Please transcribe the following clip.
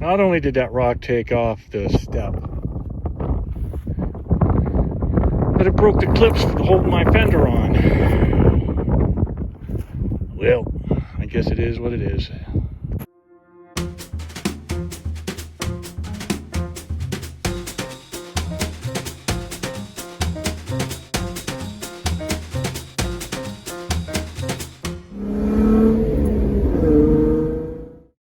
Not only did that rock take off the step, but it broke the clips holding my fender on. Well, I guess it is what it is.